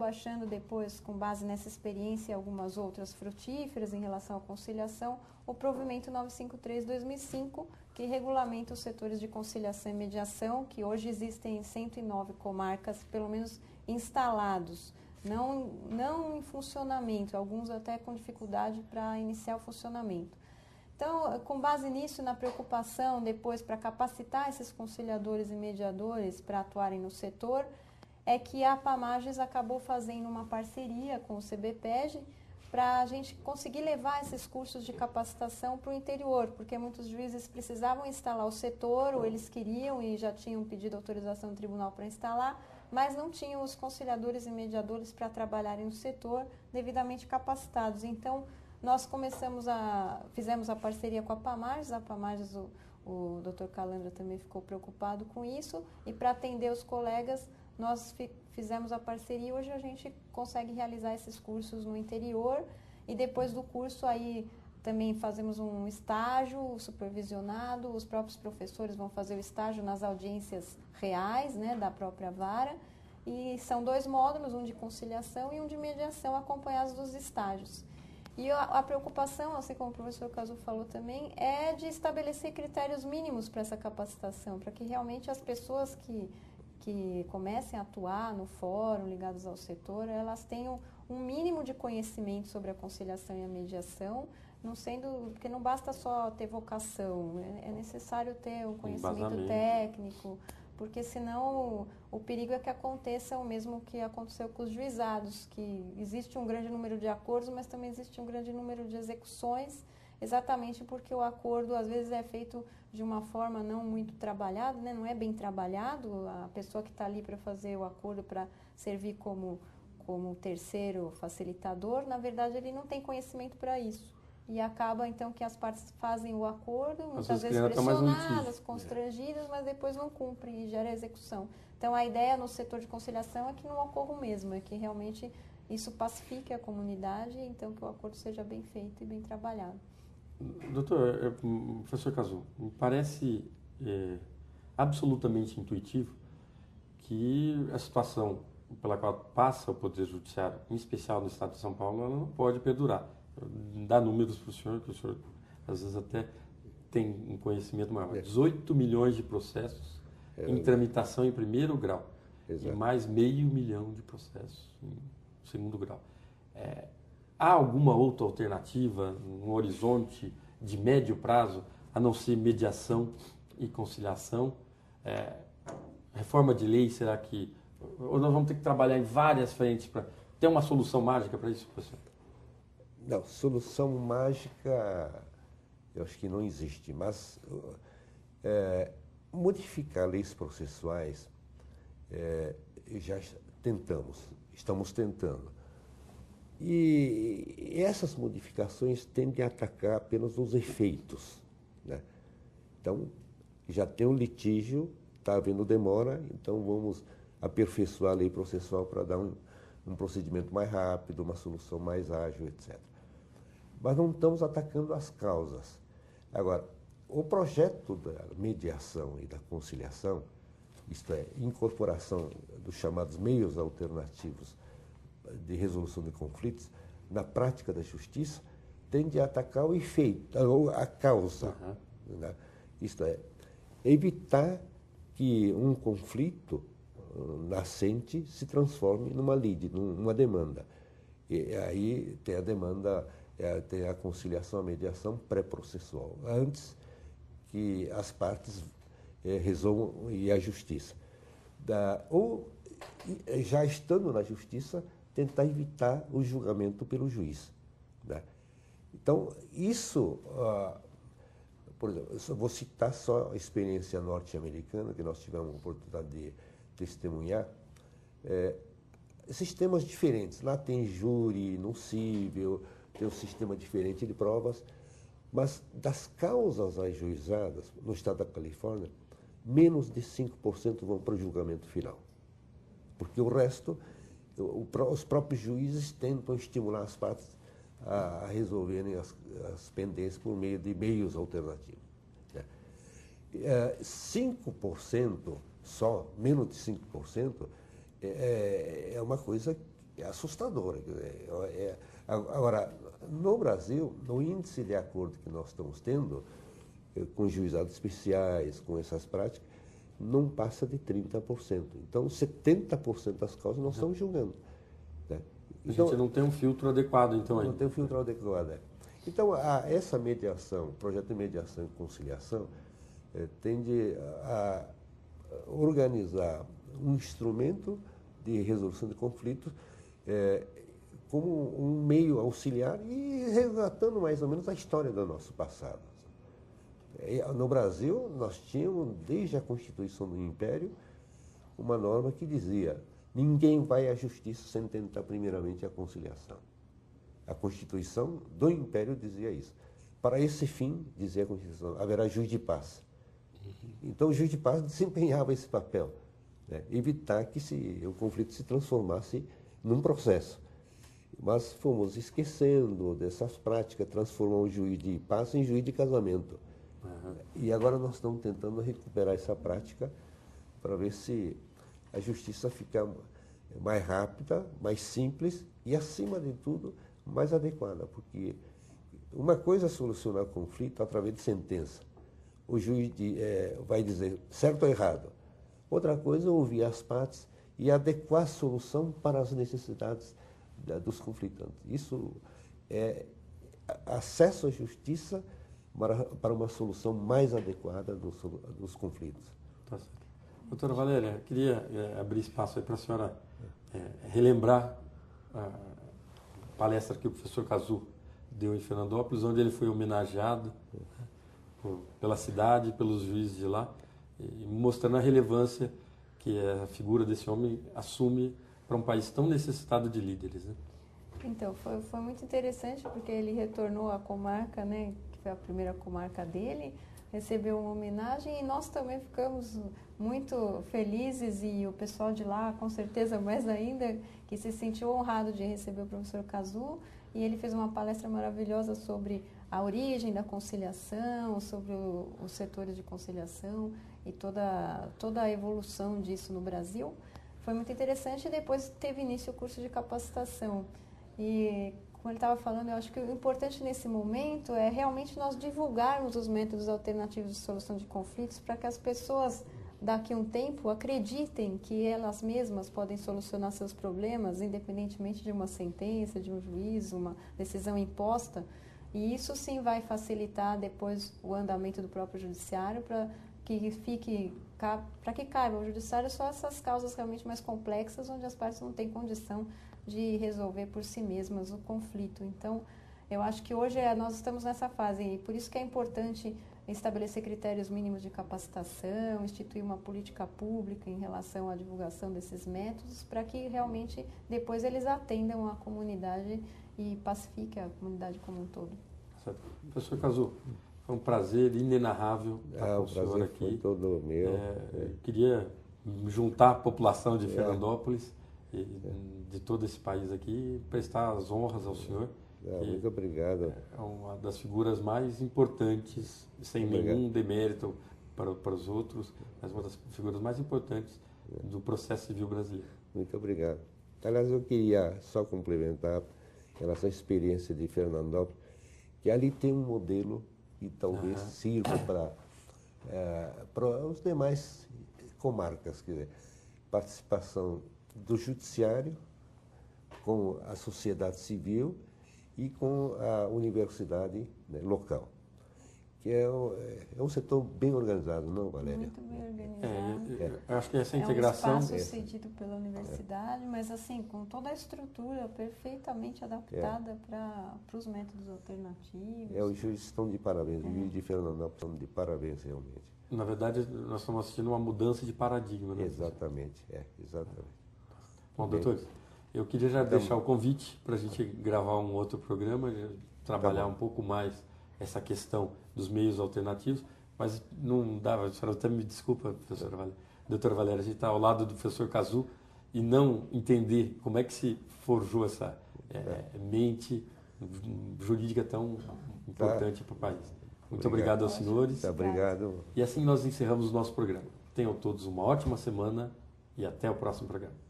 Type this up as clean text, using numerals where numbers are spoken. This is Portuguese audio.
achando depois, com base nessa experiência e algumas outras frutíferas em relação à conciliação, o provimento 953/2005, que regulamenta os setores de conciliação e mediação, que hoje existem em 109 comarcas, pelo menos instalados, não em funcionamento, alguns até com dificuldade para iniciar o funcionamento. Então, com base nisso, na preocupação depois para capacitar esses conciliadores e mediadores para atuarem no setor, é que a APAMAGES acabou fazendo uma parceria com o CBPEG para a gente conseguir levar esses cursos de capacitação para o interior, porque muitos juízes precisavam instalar o setor, ou eles queriam e já tinham pedido autorização do tribunal para instalar, mas não tinham os conciliadores e mediadores para trabalharem no setor devidamente capacitados. Então, nós fizemos a parceria com a APAMAGES, o Dr. Calandra também ficou preocupado com isso, e para atender os colegas, nós fizemos a parceria e hoje a gente consegue realizar esses cursos no interior e depois do curso aí também fazemos um estágio supervisionado, os próprios professores vão fazer o estágio nas audiências reais, né, da própria vara, e são 2 módulos, um de conciliação e um de mediação, acompanhados dos estágios. E a preocupação, assim como o professor Cazu falou também, é de estabelecer critérios mínimos para essa capacitação, para que realmente as pessoas que comecem a atuar no fórum, ligados ao setor, elas tenham um mínimo de conhecimento sobre a conciliação e a mediação, porque não basta só ter vocação, é necessário ter um conhecimento técnico, porque senão o perigo é que aconteça o mesmo que aconteceu com os juizados, que existe um grande número de acordos, mas também existe um grande número de execuções, exatamente porque o acordo às vezes é feito de uma forma não muito trabalhada, né? Não é bem trabalhado, a pessoa que está ali para fazer o acordo, para servir como terceiro facilitador, na verdade ele não tem conhecimento para isso. E acaba então que as partes fazem o acordo, muitas vezes pressionadas, constrangidas, mas depois não cumprem e gera execução. Então a ideia no setor de conciliação é que não ocorra o mesmo, é que realmente isso pacifique a comunidade, então que o acordo seja bem feito e bem trabalhado. Doutor, professor Cazu, me parece absolutamente intuitivo que a situação pela qual passa o Poder Judiciário, em especial no Estado de São Paulo, ela não pode perdurar. Dá números para o senhor, que o senhor às vezes até tem um conhecimento maior. 18 milhões de processos em tramitação em primeiro grau. Exato. E mais 500 mil de processos em segundo grau. Há alguma outra alternativa, um horizonte de médio prazo, a não ser mediação e conciliação? Reforma de lei, será que... Ou nós vamos ter que trabalhar em várias frentes para ter uma solução mágica para isso, professor? Não, solução mágica eu acho que não existe, mas modificar leis processuais já estamos tentando. E essas modificações tendem a atacar apenas os efeitos, né? Então, já tem um litígio, está havendo demora, então vamos aperfeiçoar a lei processual para dar um procedimento mais rápido, uma solução mais ágil, etc. Mas não estamos atacando as causas. Agora, o projeto da mediação e da conciliação, isto é, incorporação dos chamados meios alternativos de resolução de conflitos, na prática da justiça, tende a atacar o efeito, a causa. Uhum. Né? Isto é, evitar que um conflito nascente se transforme numa lide, numa demanda. E aí tem a demanda, tem a conciliação, a mediação pré-processual, antes que as partes resolvam e a justiça. Ou, já estando na justiça, tentar evitar o julgamento pelo juiz. Né? Então, isso, por exemplo, eu vou citar só a experiência norte-americana, que nós tivemos a oportunidade de testemunhar, sistemas diferentes. Lá tem júri no cível, tem um sistema diferente de provas, mas das causas ajuizadas no estado da Califórnia, menos de 5% vão para o julgamento final. Porque o resto, os próprios juízes tentam estimular as partes a resolverem as pendências por meio de meios alternativos. 5% só, menos de 5%, é uma coisa é assustadora. Quer dizer, agora, no Brasil, no índice de acordo que nós estamos tendo, com juizados especiais, com essas práticas, não passa de 30%. Então, 70% das causas nós estamos julgando. Né? Então, a gente não tem um filtro adequado, então, ainda. Não tem um filtro adequado. Então, essa mediação, projeto de mediação e conciliação, tende a organizar um instrumento de resolução de conflitos como um meio auxiliar e resgatando mais ou menos a história do nosso passado. No Brasil, nós tínhamos, desde a Constituição do Império, uma norma que dizia: ninguém vai à justiça sem tentar primeiramente a conciliação. A Constituição do Império dizia isso. Para esse fim, dizia a Constituição, haverá juiz de paz. Então, o juiz de paz desempenhava esse papel, né? Evitar que o conflito se transformasse num processo. Mas fomos esquecendo dessas práticas, transformamos o juiz de paz em juiz de casamento. E agora nós estamos tentando recuperar essa prática para ver se a justiça fica mais rápida, mais simples e, acima de tudo, mais adequada. Porque uma coisa é solucionar o conflito através de sentença. O juiz vai dizer certo ou errado. Outra coisa é ouvir as partes e adequar a solução para as necessidades dos conflitantes. Isso é acesso à justiça para uma solução mais adequada dos conflitos. Tá certo. Doutora Valéria, queria abrir espaço aí para a senhora relembrar a palestra que o professor Cazu deu em Fernandópolis, onde ele foi homenageado pela cidade, pelos juízes de lá, e mostrando a relevância que a figura desse homem assume para um país tão necessitado de líderes, né? Então, foi muito interessante, porque ele retornou à comarca, né, que foi a primeira comarca dele, recebeu uma homenagem e nós também ficamos muito felizes, e o pessoal de lá, com certeza, mais ainda, que se sentiu honrado de receber o professor Cazu, e ele fez uma palestra maravilhosa sobre a origem da conciliação, sobre os setores de conciliação e toda a evolução disso no Brasil. Foi muito interessante, e depois teve início o curso de capacitação. E, como ele estava falando, eu acho que o importante nesse momento é realmente nós divulgarmos os métodos alternativos de solução de conflitos para que as pessoas, daqui a um tempo, acreditem que elas mesmas podem solucionar seus problemas, independentemente de uma sentença, de um juízo, uma decisão imposta. E isso sim vai facilitar depois o andamento do próprio judiciário, para que caiba ao judiciário só essas causas realmente mais complexas, onde as partes não têm condição de resolver por si mesmas o conflito. Então, eu acho que hoje nós estamos nessa fase, e por isso que é importante estabelecer critérios mínimos de capacitação, instituir uma política pública em relação à divulgação desses métodos, para que realmente depois eles atendam a comunidade e pacifiquem a comunidade como um todo. Certo. Professor Cazu, foi um prazer inenarrável estar com o senhor aqui. Foi todo meu. Queria juntar a população de Fernandópolis e de todo esse país aqui e prestar as honras ao senhor. Muito obrigado. É uma das figuras mais importantes, sem nenhum demérito para os outros, mas uma das figuras mais importantes do processo civil brasileiro. Muito obrigado. Aliás, eu queria só complementar em relação à experiência de Fernandópolis, que ali tem um modelo que talvez sirva para os demais comarcas, quer dizer, participação do judiciário com a sociedade civil e com a universidade, né, local, que é um setor bem organizado, não, Valéria? Muito bem organizado. Eu acho que essa integração... É um espaço cedido pela universidade, mas assim, com toda a estrutura perfeitamente adaptada para os métodos alternativos. Os juízes estão de parabéns, os juízes de Fernandópolis estão de parabéns, realmente. Na verdade, nós estamos assistindo uma mudança de paradigma, né? Exatamente, exatamente. Bom, doutores, eu queria já deixar o convite para a gente gravar um outro programa, trabalhar um pouco mais essa questão dos meios alternativos, mas não dava, a senhora até me desculpa, doutora Valéria, a gente está ao lado do professor Cazu e não entender como é que se forjou essa mente jurídica tão importante para o país. Muito obrigado aos senhores. Obrigado. E assim nós encerramos o nosso programa. Tenham todos uma ótima semana e até o próximo programa.